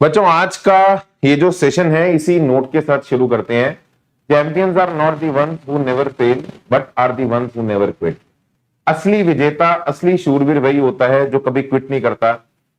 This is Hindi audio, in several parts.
बच्चों आज का ये जो सेशन है इसी नोट के साथ शुरू करते हैं। Champions are not the ones who never fail but are the ones who never quit. असली विजेता, असली शूरवीर वही होता है जो कभी क्विट नहीं करता।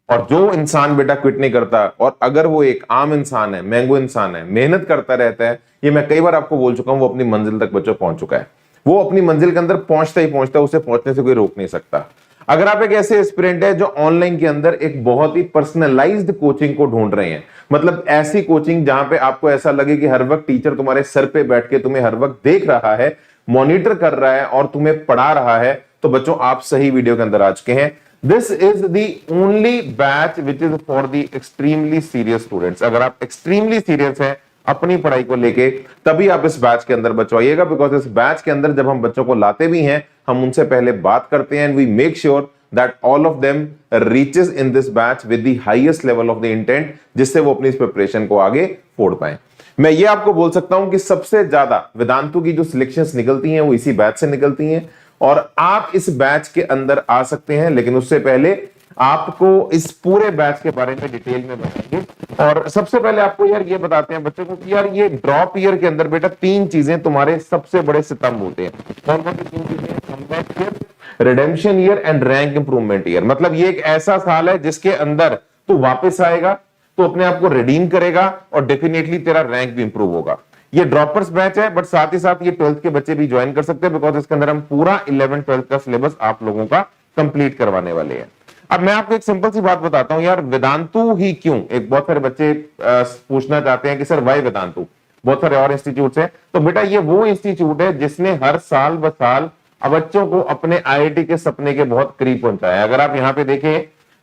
और जो इंसान बेटा क्विट नहीं करता, और अगर वो एक आम इंसान है, मैंगो इंसान है, मेहनत करता रहता है, ये मैं कई बार आपको बोल चुका हूं, वो अपनी मंजिल तक बच्चों पहुंच चुका है। वो अपनी मंजिल के अंदर पहुंचता ही पहुंचता है, उसे पहुंचने से कोई रोक नहीं सकता। अगर आप एक ऐसे एस्पिरेंट है जो ऑनलाइन के अंदर एक बहुत ही पर्सनलाइज्ड कोचिंग को ढूंढ रहे हैं, मतलब ऐसी कोचिंग जहां पे आपको ऐसा लगे कि हर वक्त टीचर तुम्हारे सर पे बैठ के तुम्हें हर वक्त देख रहा है, मॉनिटर कर रहा है और तुम्हें पढ़ा रहा है, तो बच्चों आप सही वीडियो के अंदर आ चुके हैं। This is the only batch which is for the extremely serious students. अगर आप एक्सट्रीमली सीरियस हैं अपनी पढ़ाई को लेके, तभी आप इस बैच के अंदर बच्चों आइएगा। बिकॉज इस बैच के अंदर जब हम बच्चों को लाते भी हैं, हम उनसे पहले बात करते हैं and we make sure that all of them reaches in this batch with the highest level of the intent, जिससे वो अपनी इस प्रिपरेशन को आगे फोड़ पाए। मैं ये आपको बोल सकता हूं कि सबसे ज्यादा वेदांतु की जो सिलेक्शंस निकलती हैं वो इसी बैच से निकलती हैं, और आप इस बैच के अंदर आ सकते हैं। लेकिन उससे पहले आपको इस पूरे बैच के बारे में डिटेल में बताएंगे। और सबसे पहले आपको यार ये बताते हैं बच्चों को कि यार ये ड्रॉप ईयर के अंदर बेटा तीन चीजें तुम्हारे सबसे बड़े सितंब होते हैं। कौन कौन सी तीन चीजें? Comeback year, redemption year and rank improvement year. मतलब ये एक ऐसा साल है जिसके अंदर तू वापस आएगा, तो अपने आप को रिडीम करेगा और डेफिनेटली तेरा रैंक भी इंप्रूव होगा। ये ड्रॉपर्स बैच है, बट साथ ही साथ ये 12th के बच्चे भी ज्वाइन कर सकते हैं, बिकॉज इसके अंदर हम पूरा 11 12th का सिलेबस आप लोगों का कंप्लीट करवाने वाले हैं। अब मैं आपको एक सिंपल सी बात बताता हूं यार, वेदांतु ही क्यों? एक बहुत सारे बच्चे पूछना चाहते हैं कि सर वाई वेदांतु, बहुत सारे और इंस्टीट्यूट है। तो बेटा ये वो इंस्टीट्यूट है जिसने हर साल ब साल बच्चों को अपने आईआईटी के सपने के बहुत करीब पहुंचाया। अगर आप यहाँ पे देखें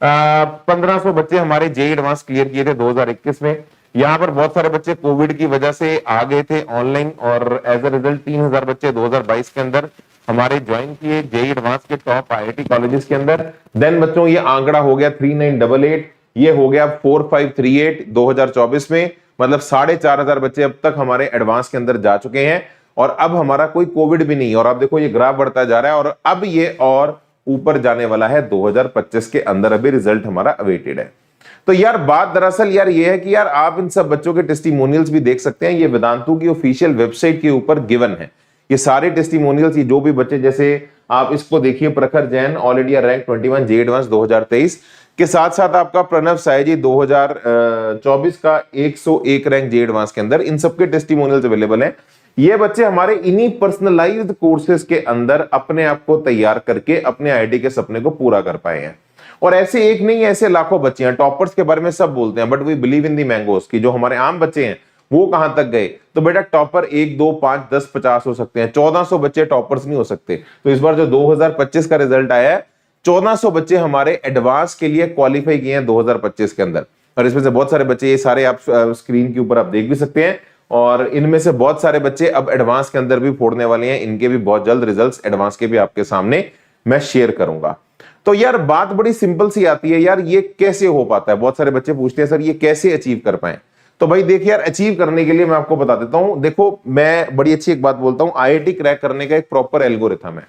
1500 बच्चे हमारे जेईई एडवांस क्लियर किए थे 2021 में। यहाँ पर बहुत सारे बच्चे कोविड की वजह से आ गए थे ऑनलाइन, और एज अ रिजल्ट 3000 बच्चे 2022 के अंदर हमारे ज्वाइन किए जेईई एडवांस के टॉप आईआईटी कॉलेजेस के अंदर। देन बच्चों ये आंकड़ा हो गया 3988, ये हो गया 4538 2024 में। मतलब 4500 बच्चे अब तक हमारे एडवांस के अंदर जा चुके हैं, और अब हमारा कोई कोविड भी नहीं। और आप देखो ये ग्राफ बढ़ता जा रहा है, और अब ये और ऊपर जाने वाला है 2025 के अंदर। अभी रिजल्ट हमारा अवेटेड है। तो यार बात दरअसल यार ये है कि यार आप इन सब बच्चों के टेस्टिमोनियल्स भी देख सकते हैं। ये वेदांतु की ऑफिशियल वेबसाइट के ऊपर गिवन है ये सारे टेस्टिमोनियल्स। ये जो भी बच्चे, जैसे आप इसको देखिए, प्रखर Jain all India rank 21 JEE advance 2023 के साथ साथ आपका प्रणव साय जी 2024 का 101 रैंक जेईई एडवांस के अंदर, इन सबके टेस्टिमोनियल्स अवेलेबल हैं। ये बच्चे हमारे इन्हीं पर्सनलाइज्ड कोर्सेज के अंदर अपने आप को तैयार करके अपने आईआईटी के सपने को पूरा कर पाए हैं। और ऐसे एक नहीं, ऐसे लाखों बच्चे हैं। टॉपर्स के बारे में सब बोलते हैं, but we believe in the mangoes की जो हमारे आम बच्चे हैं वो कहां तक गए। तो बेटा टॉपर 1 2 5 10 50 हो सकते हैं, 1400 बच्चे टॉपर्स नहीं हो सकते। तो इस बार जो 2025 का रिजल्ट आया है, 1400 बच्चे हमारे एडवांस के लिए क्वालिफाई किए हैं 2025 के अंदर। और इसमें से बहुत सारे बच्चे, ये सारे आप स्क्रीन के ऊपर आप देख भी सकते हैं, और इनमें से बहुत सारे बच्चे अब एडवांस के अंदर भी फोड़ने वाले हैं। इनके भी बहुत जल्द रिजल्ट्स एडवांस के भी आपके सामने मैं शेयर करूंगा। तो यार बात बड़ी सिंपल सी आती है यार, ये कैसे हो पाता है? बहुत सारे बच्चे पूछते हैं सर ये कैसे अचीव कर पाए। तो भाई देखिए यार, अचीव करने के लिए मैं आपको बता देता हूं। देखो मैं बड़ी अच्छी एक बात बोलता हूं, आईआईटी क्रैक करने का एक प्रॉपर एल्गोरिथम है।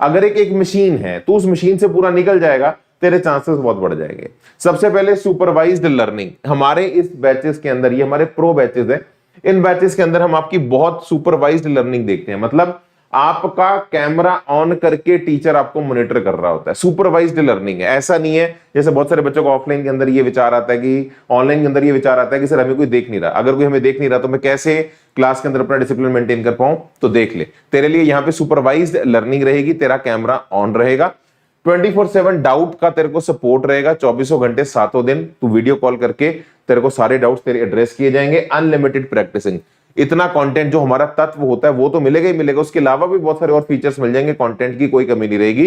अगर एक मशीन है तो उस मशीन से पूरा निकल जाएगा, तेरे चांसेस बहुत बढ़ जाएंगे। सबसे पहले सुपरवाइज्ड लर्निंग हमारे इस बैचेस के अंदर, ये हमारे प्रो बैचेस है, इन बैचेस के अंदर हम आपकी बहुत सुपरवाइज्ड लर्निंग देखते हैं। मतलब आपका कैमरा ऑन करके टीचर आपको मॉनिटर कर रहा होता है। सुपरवाइज्ड लर्निंग है, ऐसा नहीं है जैसे बहुत सारे बच्चों को ऑफलाइन के अंदर ये विचार आता है कि, ऑनलाइन के अंदर ये विचार आता है कि सर हमें कोई देख नहीं रहा। अगर कोई हमें देख नहीं रहा तो मैं कैसे क्लास के अंदर अपना डिसिप्लिन मेंटेन कर पाऊं? तो देख ले, तेरे लिए यहाँ पे सुपरवाइज्ड लर्निंग रहेगी, तेरा कैमरा ऑन रहेगा, 24/7 डाउट का तेरे को सपोर्ट रहेगा। 24 घंटे 7 दिन तू वीडियो कॉल करके तेरे को सारे डाउट्स तेरे एड्रेस किए जाएंगे। अनलिमिटेड प्रैक्टिसिंग, इतना कंटेंट जो हमारा तत्व होता है वो तो मिलेगा ही मिलेगा, उसके अलावा भी बहुत सारे और फीचर्स मिल जाएंगे। कंटेंट की कोई कमी नहीं रहेगी।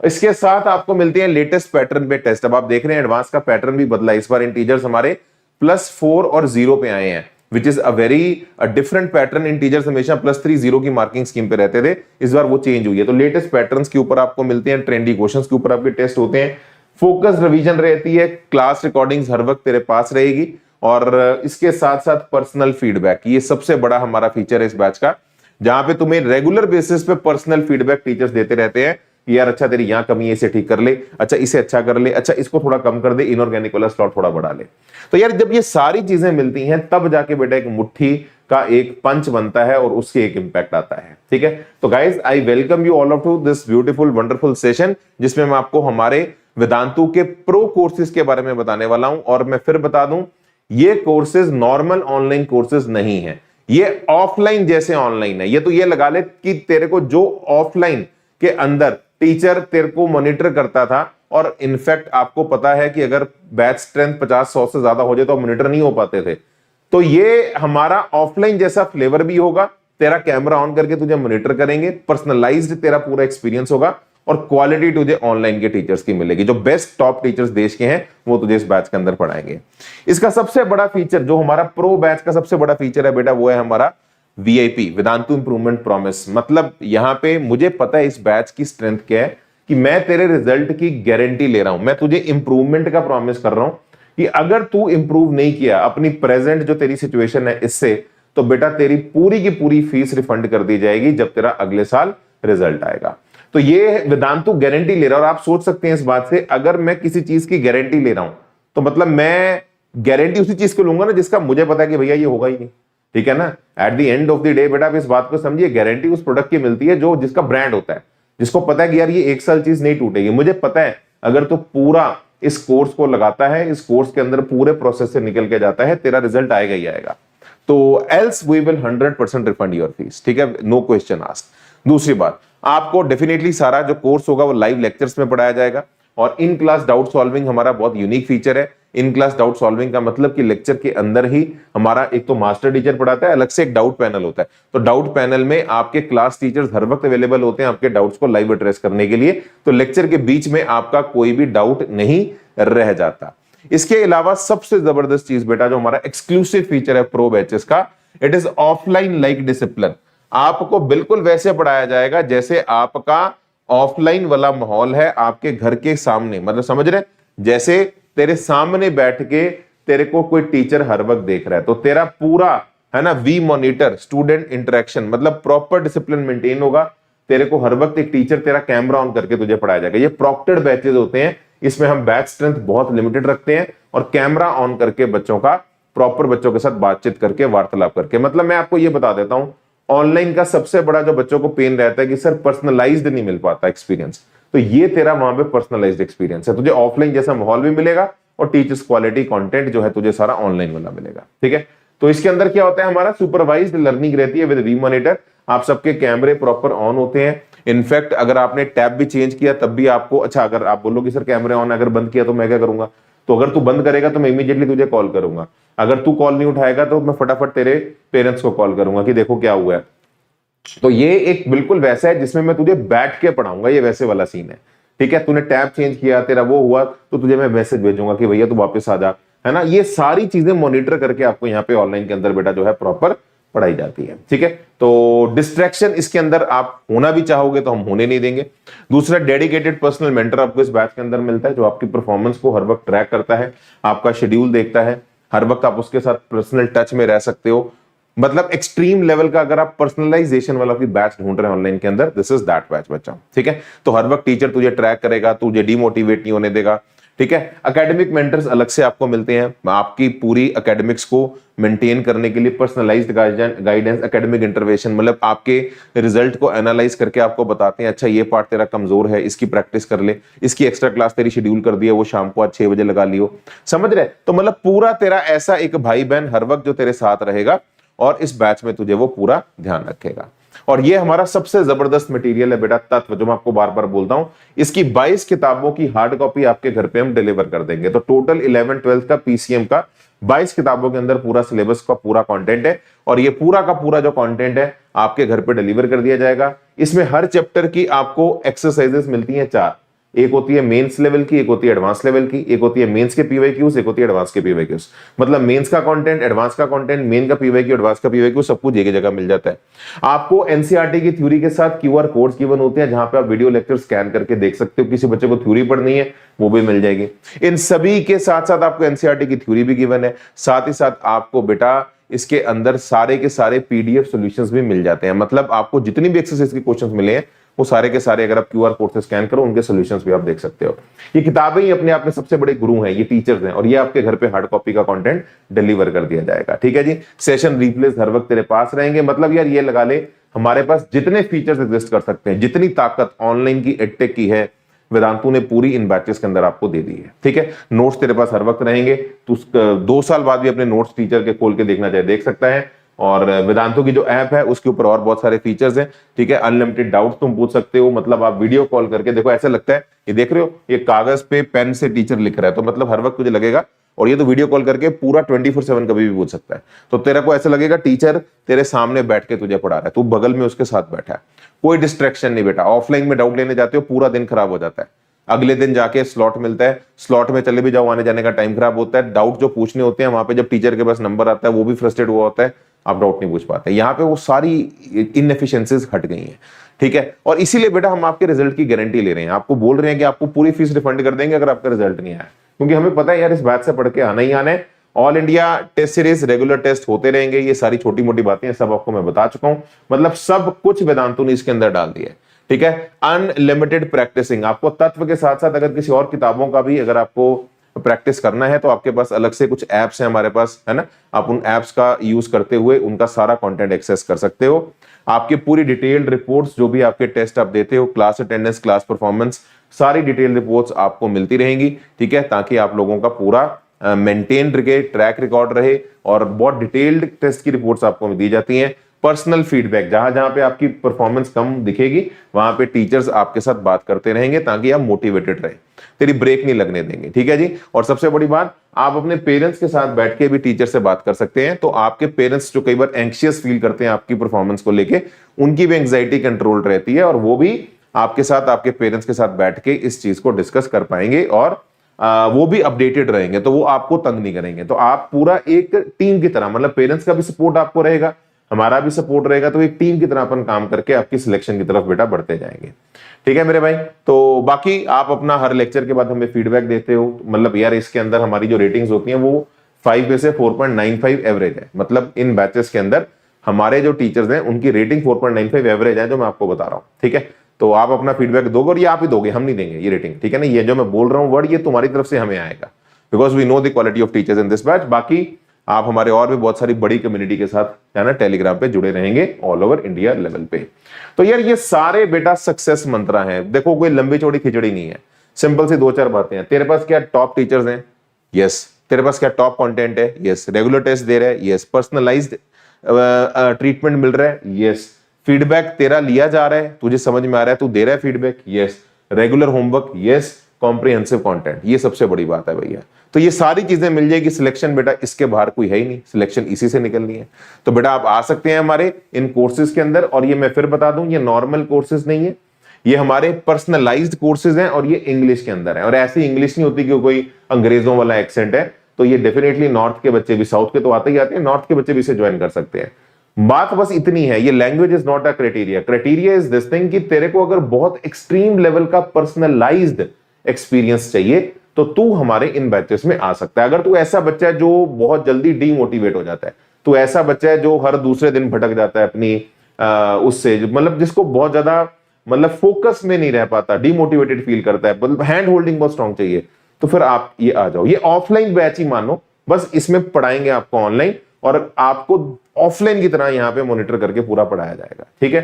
इसके साथ आपको मिलती है लेटेस्ट पैटर्न पे टेस्ट। अब आप देख रहे हैं एडवांस का पैटर्न भी बदला, इस बार इंटीजर्स हमारे +4 और 0 पे आए हैं, which is a very different pattern. Integers हमेशा +3 0 की मार्किंग स्कीम पे रहते थे, इस बार वो चेंज हुई है। तो लेटेस्ट पैटर्न्स के ऊपर आपको मिलते हैं, ट्रेंडी क्वेश्चंस के ऊपर आपके टेस्ट होते हैं, फोकस रिवीजन रहती है, क्लास रिकॉर्डिंग्स हर वक्त तेरे पास रहेगी, और इसके साथ साथ पर्सनल फीडबैक। ये सबसे बड़ा हमारा फीचर है इस बैच का, जहां पे तुम्हें रेगुलर बेसिस पे पर्सनल फीडबैक टीचर्स देते रहते हैं। कि यार अच्छा तेरी यहाँ कमी है, इसे ठीक कर ले, अच्छा इसे अच्छा कर ले, अच्छा इसको थोड़ा कम कर दे, इनऑर्गेनिक वाला स्लॉट थोड़ा बढ़ा ले। तो यार जब ये सारी चीजें मिलती हैं तब जाके बेटा एक मुट्ठी का एक पंच बनता है और उससे एक इंपैक्ट आता है। ठीक है, तो guys I welcome you all of to this beautiful wonderful session, जिसमें मैं आपको हमारे वेदांतु के प्रो कोर्सेज के बारे में बताने वाला हूं। और मैं फिर बता दूं, ये कोर्सेज नॉर्मल ऑनलाइन कोर्सेज नहीं है, ये ऑफलाइन जैसे ऑनलाइन है। ये तो ये लगा ले कि तेरे को जो ऑफलाइन के अंदर टीचर तेरे को मॉनिटर करता था, और इनफैक्ट आपको पता है कि अगर बैच स्ट्रेंथ 50-100 से ज्यादा हो जाए तो मॉनिटर नहीं हो पाते थे, तो ये हमारा ऑफलाइन जैसा फ्लेवर भी होगा। तेरा कैमरा ऑन करके तुझे मॉनिटर करेंगे, पर्सनलाइज्ड तेरा पूरा एक्सपीरियंस होगा, और क्वालिटी तुझे ऑनलाइन के टीचर्स की मिलेगी। जो बेस्ट टॉप टीचर्स देश के हैं वो तुझे इस बैच के अंदर पढ़ाएंगे। इसका सबसे बड़ा फीचर, जो हमारा प्रो बैच का सबसे बड़ा फीचर है बेटा, वो है हमारा वीआईपी, वेदांतु इंप्रूवमेंट प्रॉमिस। मतलब यहां पे मुझे पता है इस बैच की स्ट्रेंथ क्या है, कि मैं तेरे रिजल्ट की गारंटी ले रहा हूं, मैं तुझे इंप्रूवमेंट का प्रॉमिस कर रहा हूं कि अगर तू इंप्रूव नहीं किया अपनी प्रेजेंट जो तेरी सिचुएशन है इससे, तो बेटा तेरी पूरी की पूरी फीस रिफंड कर दी जाएगी जब तेरा अगले साल रिजल्ट आएगा। तो ये वेदांतु गारंटी ले रहा है। और आप सोच सकते हैं इस बात से, अगर मैं किसी चीज की गारंटी ले रहा हूं तो मतलब मैं गारंटी उसी चीज को लूंगा ना जिसका मुझे पता है कि भैया ये होगा ही नहीं। ठीक है ना, at the end of the day बेटा आप इस बात को समझिए, गारंटी उस प्रोडक्ट की मिलती है जो जिसका ब्रांड होता है, जिसको पता है कि यार ये एक साल चीज नहीं टूटेगी। मुझे पता है अगर तू पूरा इस कोर्स को लगाता है, इस कोर्स के अंदर पूरे प्रोसेस से निकल के जाता है, तेरा रिजल्ट आएगा ही आएगा। तो else we will 100% refund your fees. ठीक है, नो क्वेश्चन आस्क्ड। दूसरी बात, आपको डेफिनेटली सारा जो कोर्स होगा वो लाइव लेक्चर्स में पढ़ाया जाएगा, और इन क्लास डाउट सॉल्विंग हमारा बहुत यूनिक फीचर है। इन क्लास डाउट सॉल्विंग का मतलब कि लेक्चर के अंदर ही हमारा एक तो मास्टर टीचर पढ़ाता है, अलग से एक डाउट पैनल होता है। तो डाउट पैनल में आपके क्लास टीचर्स हर वक्त अवेलेबल होते हैं आपके डाउट्स को लाइव एड्रेस करने के लिए। तो लेक्चर के बीच में आपका कोई भी डाउट नहीं रह जाता। इसके अलावा सबसे जबरदस्त चीज बेटा जो हमारा एक्सक्लूसिव फीचर है प्रो बैचेस का, it is offline like discipline. आपको बिल्कुल वैसे पढ़ाया जाएगा जैसे आपका ऑफलाइन वाला माहौल है आपके घर के सामने। मतलब समझ रहे, जैसे तेरे सामने बैठ के तेरे को कोई टीचर हर वक्त देख रहा है, तो तेरा पूरा है ना वी मॉनिटर स्टूडेंट इंटरेक्शन, मतलब प्रॉपर डिसिप्लिन मेंटेन होगा। तेरे को हर वक्त एक टीचर तेरा कैमरा ऑन करके तुझे पढ़ाया जाएगा। ये प्रॉक्टेड बैचेस होते हैं, इसमें हम बैच स्ट्रेंथ बहुत लिमिटेड रखते हैं, और कैमरा ऑन करके बच्चों का प्रॉपर बच्चों के साथ बातचीत करके वार्तालाप करके। मतलब मैं आपको ये बता देता हूं, ऑनलाइन का सबसे बड़ा जो बच्चों को पेन रहता है कि सर पर्सनलाइज्ड नहीं मिल पाता एक्सपीरियंस, तो ये तेरा वहां पे पर्सनलाइज्ड एक्सपीरियंस है। तुझे ऑफलाइन जैसा माहौल भी मिलेगा और टीचर्स क्वालिटी कंटेंट जो है तुझे सारा ऑनलाइन वाला मिलेगा। ठीक है, तो इसके अंदर क्या होता है, हमारा सुपरवाइज्ड लर्निंग रहती है विद वी मॉनिटर। आप सबके कैमरे प्रॉपर ऑन होते हैं। इनफैक्ट अगर आपने टैब भी चेंज किया तब भी आपको, अच्छा अगर आप बोलोगे सर कैमरे ऑन, अगर बंद किया तो मैं क्या करूंगा, तो अगर तू बंद करेगा तो मैं इमीडिएटली तुझे कॉल करूंगा। अगर तू कॉल नहीं उठाएगा तो मैं फटाफट तेरे पेरेंट्स को कॉल करूंगा कि देखो क्या हुआ है। तो ये एक बिल्कुल वैसा है जिसमें मैं तुझे बैठ के पढ़ाऊंगा, ये वैसे वाला सीन है। ठीक है, तूने टैब चेंज किया, तेरा वो हुआ, तो तुझे मैं मैसेज भेजूंगा कि भैया तू वापस आ जा, है ना। ये सारी चीजें मॉनिटर करके आपको यहाँ पे ऑनलाइन के अंदर बेटा जो है प्रॉपर पढ़ाई जाती है। ठीक है, तो डिस्ट्रैक्शन इसके अंदर आप होना भी चाहोगे तो हम होने नहीं देंगे। दूसरा, डेडिकेटेड पर्सनल मेंटर आपको इस बैच के अंदर मिलता है, जो आपकी परफॉर्मेंस को हर वक्त ट्रैक करता है, आपका शेड्यूल देखता है, हर वक्त आप उसके साथ पर्सनल टच में रह सकते हो। मतलब एक्सट्रीम लेवल का अगर आप पर्सनलाइजेशन वाला कोई बैच ढूंढ रहे हैं ऑनलाइन के अंदर, दिस इज दैट बैच बच्चा। ठीक है, तो हर वक्त टीचर तुझे ट्रैक करेगा, तुझे डिमोटिवेट नहीं होने देगा। ठीक है, एकेडमिक मेंटर्स अलग से आपको मिलते हैं, आपकी पूरी एकेडमिक्स को मेंटेन करने के लिए पर्सनलाइज्ड गाइडेंस, एकेडमिक इंटरवेंशन, मतलब आपके रिजल्ट को एनालाइज करके आपको बताते हैं अच्छा ये पार्ट तेरा कमजोर है, इसकी प्रैक्टिस कर ले, इसकी एक्स्ट्रा क्लास तेरी शेड्यूल कर दी है, वो शाम को आज 6 बजे लगा लियो। समझ रहे, तो मतलब पूरा तेरा ऐसा एक भाई बहन हर वक्त जो तेरे साथ रहेगा, और इस बैच में तुझे वो पूरा ध्यान रखेगा। और ये हमारा सबसे जबरदस्त मटेरियल है बेटा तत्व, जो मैं आपको बार बार बोलता हूं। इसकी 22 किताबों की हार्ड कॉपी आपके घर पे हम डिलीवर कर देंगे। तो टोटल 11-12 का पीसीएम का 22 किताबों के अंदर पूरा सिलेबस का पूरा कंटेंट है, और ये पूरा का पूरा जो कंटेंट है आपके घर पे डिलीवर कर दिया जाएगा। इसमें हर चैप्टर की आपको एक्सरसाइजेस मिलती हैं 4, एक होती है मेंस लेवल की, एक होती है एडवांस लेवल की, एक होती है मेंस के पीवाईक्यूज, एक होती है एडवांस के पीवाईक्यूज। मतलब मेंस का कंटेंट, एडवांस का कंटेंट, मेन का पीवाईक्यू, एडवांस का पीवाईक्यू, सब कुछ एक ही जगह मिल जाता है। आपको एनसीईआरटी की थ्योरी के साथ क्यूआर कोड्स गिवन होते हैं, जहां पे आप वीडियो लेक्चर स्कैन करके देख सकते हो। किसी बच्चे को थ्योरी पढ़नी है वो भी मिल जाएगी। इन सभी के साथ साथ आपको एनसीईआरटी की थ्योरी भी गिवन है, साथ ही साथ आपको बेटा इसके अंदर सारे के सारे पीडीएफ सॉल्यूशंस भी मिल जाते हैं। मतलब आपको जितनी भी एक्सरसाइज के क्वेश्चंस मिले हैं वो सारे के सारे अगर आप QR कोड से स्कैन करो उनके सॉल्यूशंस भी आप देख सकते हो। ये किताबें ही अपने आप में सबसे बड़े गुरु हैं, ये टीचर्स हैं, और ये आपके घर पे हार्ड कॉपी का कंटेंट डिलीवर कर दिया जाएगा। ठीक है जी, सेशन रिप्लेस हर वक्त तेरे पास रहेंगे। मतलब यार ये लगा ले, हमारे पास जितने फीचर्स एग्जिस्ट कर सकते हैं, जितनी ताकत ऑनलाइन की एडटेक की है, वेदांतु ने पूरी इन बैचेस के अंदर आपको दे दी है। ठीक है, नोट्स तेरे पास हर वक्त रहेंगे, तू 2 साल बाद भी अपने नोट्स टीचर के खोल के देखना चाहे देख सकता है। और वेदांतु की जो ऐप है उसके ऊपर और बहुत सारे फीचर्स हैं। ठीक है, अनलिमिटेड डाउट्स तुम पूछ सकते हो, मतलब आप वीडियो कॉल करके देखो, ऐसा लगता है ये देख रहे हो, ये कागज पे पेन से टीचर लिख रहा है, तो मतलब हर वक्त तुझे लगेगा, और ये तो वीडियो कॉल करके पूरा 24/7 कभी भी पूछ सकता है, तो तेरे को ऐसा लगेगा टीचर तेरे सामने बैठ के तुझे पढ़ा रहा है, तू बगल में उसके साथ बैठा है, कोई डिस्ट्रैक्शन नहीं बेटा। ऑफलाइन में डाउट लेने जाते हो पूरा दिन खराब हो जाता है, अगले दिन जाके स्लॉट मिलता है, स्लॉट में चले भी जाओ, आने जाने का टाइम खराब होता है, डाउट जो पूछने होते हैं वहां पे जब टीचर के पास नंबर आता है वो भी फ्रस्ट्रेट हुआ होता है, आप डाउट नहीं पूछ पाते। यहाँ पे वो सारी इनएफिशिएंसीज हट गई हैं। ठीक है, और इसीलिए बेटा हम आपके रिजल्ट की गारंटी ले रहे हैं, आपको बोल रहे हैं कि आपको पूरी फीस रिफंड कर देंगे अगर आपका रिजल्ट नहीं आया, क्योंकि हमें पता है यार इस बैच से पढ़ के आना ही आना है। All India test series regular test होते रहेंगे, ये सारी छोटी मोटी बातें सब आपको मैं बता चुका हूं, मतलब सब कुछ वेदांतु ने इसके अंदर डाल दिया है। ठीक है, अनलिमिटेड प्रैक्टिसिंग, आपको तत्व के साथ साथ अगर किसी और किताबों का भी अगर आपको प्रैक्टिस करना है तो आपके पास अलग से कुछ एप्स हैं हमारे पास, है ना, आप उन एप्स का यूज करते हुए उनका सारा कंटेंट एक्सेस कर सकते हो। आपकी पूरी डिटेल्ड रिपोर्ट्स, जो भी आपके टेस्ट आप देते हो, क्लास अटेंडेंस, क्लास परफॉर्मेंस, सारी डिटेल रिपोर्ट्स आपको मिलती रहेंगी। ठीक है, ताकि आप लोगों का पूरा मेंटेन रहे, ट्रैक रिकॉर्ड रहे, और बहुत डिटेल्ड टेस्ट की रिपोर्ट्स आपको दी जाती हैं। पर्सनल फीडबैक, जहां जहां पे आपकी परफॉर्मेंस कम दिखेगी वहां पे टीचर्स आपके साथ बात करते रहेंगे ताकि आप मोटिवेटेड रहे, तेरी ब्रेक नहीं लगने देंगे। ठीक है जी, और सबसे बड़ी बात, आप अपने पेरेंट्स के साथ बैठ के भी टीचर से बात कर सकते हैं, तो आपके पेरेंट्स जो कई बार एंग्शियस फील करते हैं आपकी परफॉर्मेंस को लेके, उनकी भी एंग्जाइटी कंट्रोल रहती है, और वो भी आपके साथ, आपके पेरेंट्स के साथ बैठ के इस चीज को डिस्कस कर पाएंगे, और वो भी अपडेटेड रहेंगे, तो वो आपको तंग नहीं करेंगे। तो आप पूरा एक टीम की तरह, मतलब पेरेंट्स का भी सपोर्ट आपको रहेगा, हमारा भी सपोर्ट रहेगा, तो एक टीम की तरह अपन काम करके आपकी सिलेक्शन की तरफ बेटा बढ़ते जाएंगे। ठीक है मेरे भाई, तो बाकी आप अपना हर लेक्चर के बाद हमें फीडबैक देते हो, मतलब यार इसके अंदर हमारी जो रेटिंग्स होती हैं वो 5 में से 4.95 एवरेज है, मतलब इन बैचेस के अंदर हमारे जो टीचर्स हैं उनकी रेटिंग 4.95 एवरेज है, जो मैं आपको बता रहा हूं। ठीक है, तो आप अपना फीडबैक दोगे, और ये आप ही दोगे, हम नहीं देंगे ये रेटिंग। ठीक है ना, ये जो मैं बोल रहा हूं वर्ड, ये तुम्हारी तरफ से हमें आएगा, because we know the quality of teachers in this batch. बाकी आप हमारे और भी बहुत सारी बड़ी कम्युनिटी के साथ, है ना, टेलीग्राम पे जुड़े रहेंगे ऑल ओवर इंडिया लेवल पे। तो यार ये सारे बेटा सक्सेस मंत्र हैं, देखो कोई लंबी चौड़ी खिचड़ी नहीं है, सिंपल सी 2-4 बातें हैं। तेरे पास क्या टॉप टीचर्स हैं? यस। तेरे पास क्या टॉप कंटेंट है? यस। रेगुलर टेस्ट दे रहे हैं? यस। पर्सनलाइज्ड ट्रीटमेंट मिल रहा है? यस। फीडबैक तेरा लिया जा रहा है, तुझे समझ में आ रहा है, तू दे रहा है feedback? Yes. Regular homework? Yes. Comprehensive content, ये सबसे बड़ी बात है भैया। तो ये सारी चीजें मिल जाएगी, सिलेक्शन बेटा इसके बाहर कोई है ही नहीं, सिलेक्शन इसी से निकलनी है। तो बेटा आप आ सकते हैं हमारे इन कोर्सेज के अंदर, और ये मैं फिर बता दूं, ये नॉर्मल कोर्सेज नहीं है, ये हमारे पर्सनलाइज्ड कोर्सेज हैं, और ये इंग्लिश के अंदर है। और ऐसी इंग्लिश नहीं होती कि कोई अंग्रेजों वाला एक्सेंट है, तो ये डेफिनेटली नॉर्थ के बच्चे भी, साउथ के तो आते ही आते हैं, नॉर्थ के बच्चे भी इसे ज्वाइन कर सकते हैं। बात बस इतनी है, ये language is not a criteria, criteria is this thing कि तेरे को अगर बहुत एक्सट्रीम लेवल का पर्सनलाइज्ड एक्सपीरियंस चाहिए तो तू हमारे इन बैचेस में आ सकता है। अगर तू ऐसा बच्चा है जो बहुत जल्दी डीमोटिवेट हो जाता है, तू ऐसा बच्चा है जो हर दूसरे दिन भटक जाता है अपनी उससे, मतलब जिसको बहुत ज्यादा मतलब फोकस में नहीं रह पाता, डीमोटिवेटेड फील करता है, मतलब हैंड होल्डिंग बहुत स्ट्रांग चाहिए, तो फिर आप ये आ जाओ। ये ऑफलाइन बैच ही मानो, बस इसमें पढ़ाएंगे आपको ऑनलाइन, और आपको ऑफलाइन की तरह यहाँ पे मॉनिटर करके पूरा पढ़ाया जाएगा। ठीक है,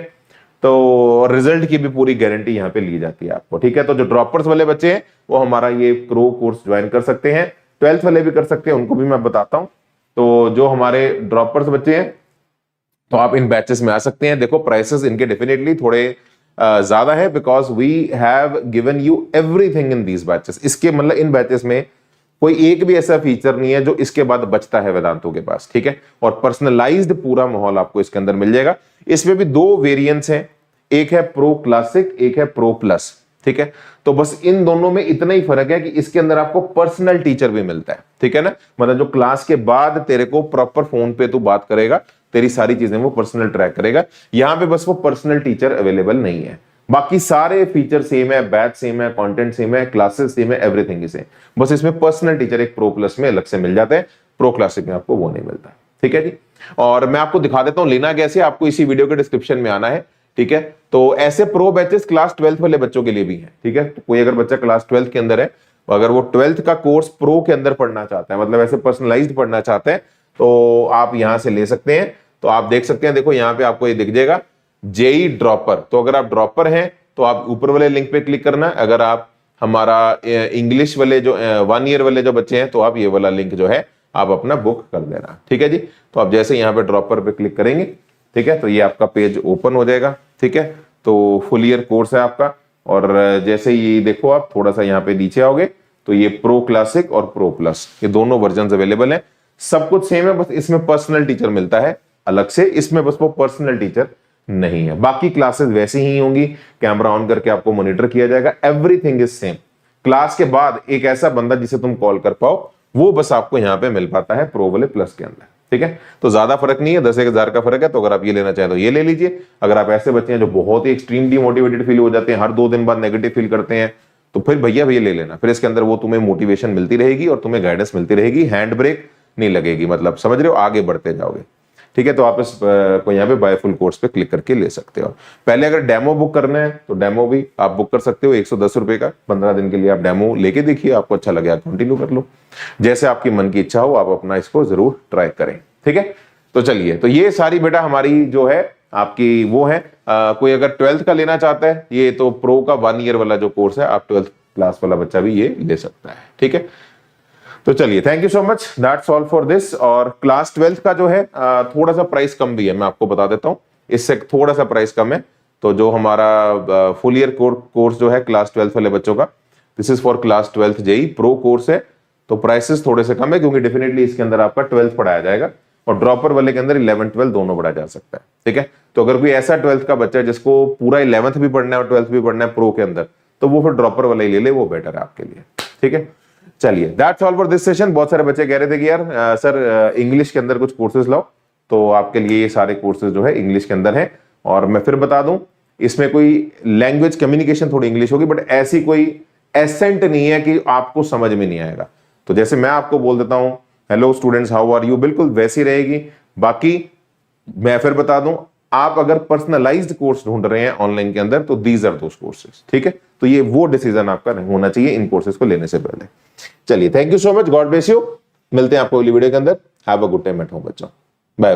तो रिजल्ट की भी पूरी गारंटी यहाँ पे ली जाती है आपको। ठीक है, तो जो ड्रॉपर्स वाले बच्चे हैं वो हमारा ये प्रो कोर्स ज्वाइन कर सकते हैं, 12th वाले भी कर सकते हैं, उनको भी मैं बताता हूं। तो जो हमारे ड्रॉपर्स बच्चे हैं तो आप इन बैचेस में आ सकते हैं। देखो प्राइसेस इनके डेफिनेटली थोड़े ज्यादा है, because we have given you everything in these batches. इसके मतलब इन बैचेस में कोई एक भी ऐसा फीचर नहीं है जो इसके बाद बचता है वेदांतों के पास। ठीक है, और पर्सनलाइज्ड पूरा माहौल आपको इसके अंदर मिल जाएगा। इसमें भी 2 वेरिएंट्स हैं, एक है प्रो क्लासिक, एक है प्रो प्लस। ठीक है, तो बस इन दोनों में इतना ही फर्क है कि इसके अंदर आपको पर्सनल टीचर भी मिलता है। ठीक है ना, मतलब जो क्लास के बाद तेरे को प्रॉपर फोन पे तू बात करेगा, तेरी सारी चीजें वो पर्सनल ट्रैक करेगा। यहां पे बस वो पर्सनल टीचर अवेलेबल नहीं है, बाकी सारे फीचर सेम है, बैच सेम है, कंटेंट सेम है, क्लासेस सेम है, एवरीथिंग इज सेम। बस इसमें पर्सनल टीचर एक प्रो प्लस में अलग से मिल जाता है, प्रो क्लासिक में आपको वो नहीं मिलता। ठीक है जी, और मैं आपको दिखा देता हूं लेना कैसे। आपको इसी वीडियो के डिस्क्रिप्शन में आना है, ठीक है। तो ऐसे प्रो बैचेस क्लास 12th वाले बच्चों के लिए भी है, ठीक है। तो कोई अगर बच्चा क्लास 12th के अंदर है, अगर वो 12th का कोर्स प्रो के अंदर पढ़ना चाहता है, मतलब ऐसे पर्सनलाइज्ड पढ़ना चाहते हैं, तो आप यहां से ले सकते हैं। तो आप देख सकते हैं, देखो यहाँ पे आपको ये दिख जाएगा जेई ड्रॉपर। तो अगर आप ड्रॉपर हैं तो आप ऊपर वाले लिंक पे क्लिक करना। अगर आप हमारा इंग्लिश वाले जो 1 ईयर वाले जो बच्चे हैं, तो आप ये वाला लिंक जो है आप अपना बुक कर देना, ठीक है जी। तो आप जैसे यहाँ पे ड्रॉपर पे क्लिक करेंगे, ठीक है, तो ये आपका पेज ओपन हो जाएगा, ठीक है। तो फुल ईयर कोर्स है आपका, और जैसे ही देखो आप थोड़ा सा यहाँ पे नीचे आओगे तो ये प्रो क्लासिक और प्रो प्लस, ये दोनों वर्जन अवेलेबल है। सब कुछ सेम है, बस इसमें पर्सनल टीचर मिलता है अलग से, इसमें बस वो पर्सनल टीचर नहीं है। बाकी क्लासेस वैसी ही होंगी, कैमरा ऑन करके आपको मॉनिटर किया जाएगा, एवरीथिंग इज सेम। क्लास के बाद एक ऐसा बंदा जिसे तुम कॉल कर पाओ, वो बस आपको यहाँ पे मिल पाता है प्रो वाले प्लस के अंदर, ठीक है। तो ज्यादा फर्क नहीं है, 10,000 का फर्क है। तो अगर आप ये लेना चाहें तो ये ले लीजिए। अगर आप ऐसे बच्चे हैं जो बहुत ही एक्सट्रीम डिमोटिवेटेड फील हो जाते हैं, हर 2 दिन बाद नेगेटिव फील करते हैं, तो फिर भैया ले लेना। फिर इसके अंदर वो तुम्हें मोटिवेशन मिलती रहेगी और तुम्हें गाइडेंस मिलती रहेगी, हैंड ब्रेक नहीं लगेगी, मतलब समझ रहे हो, आगे बढ़ते जाओगे, ठीक है। तो आप इस को यहाँ पे बाय फुल कोर्स पे क्लिक करके ले सकते हो। पहले अगर डेमो बुक करना है तो डेमो भी आप बुक कर सकते हो, 110 रुपए का, 15 दिन के लिए आप डेमो लेके देखिए, आपको अच्छा लगे कंटिन्यू कर लो, जैसे आपकी मन की इच्छा हो आप अपना इसको जरूर ट्राई करें, ठीक है। तो चलिए, तो ये सारी बेटा हमारी जो है आपकी वो है। कोई अगर 12th का लेना चाहता है, ये तो प्रो का 1 ईयर वाला जो कोर्स है, आप 12th क्लास वाला बच्चा भी ये ले सकता है, ठीक है। तो चलिए, thank you so much, that's all for this. और क्लास 12th का जो है थोड़ा सा प्राइस कम भी है, मैं आपको बता देता हूं, इससे थोड़ा सा प्राइस कम है। तो जो हमारा फुल ईयर कोर्स जो है क्लास 12th वाले बच्चों का, this is for class 12th JEE pro course है, तो प्राइसेस थोड़े से कम है, क्योंकि डेफिनेटली इसके अंदर आपका 12th पढ़ाया जाएगा, और ड्रॉपर वाले के अंदर 11th 12th दोनों पढ़ाया जा सकता है, ठीक है। तो अगर कोई ऐसा 12th का बच्चा है जिसको पूरा 11th भी पढ़ना है और 12th भी पढ़ना है प्रो के अंदर, तो वो फिर ड्रॉपर वाला ही ले ले, वो बेटर है आपके लिए, ठीक है। चलिए, that's all for this session. बहुत सारे बच्चे कह रहे थे कि यार सर इंग्लिश के अंदर कुछ कोर्सेज लाओ, तो आपके लिए ये सारे कोर्सेज जो है इंग्लिश के अंदर है। और मैं फिर बता दूं, इसमें कोई लैंग्वेज कम्युनिकेशन थोड़ी इंग्लिश होगी, बट ऐसी कोई एसेंट नहीं है कि आपको समझ में नहीं आएगा। तो जैसे मैं आपको बोल देता हूं hello students how are you, बिल्कुल वैसी रहेगी। बाकी मैं फिर बता दूं, आप अगर पर्सनलाइज्ड कोर्स ढूंढ रहे हैं ऑनलाइन के अंदर, तो दीज आर दोस कोर्सेज, ठीक है। तो ये वो डिसीजन आपका होना चाहिए इन कोर्सेज को लेने से पहले। चलिए, thank you so much, God bless you. मिलते हैं आपको अगली वीडियो के अंदर। Have a good time at home बच्चों, बाय।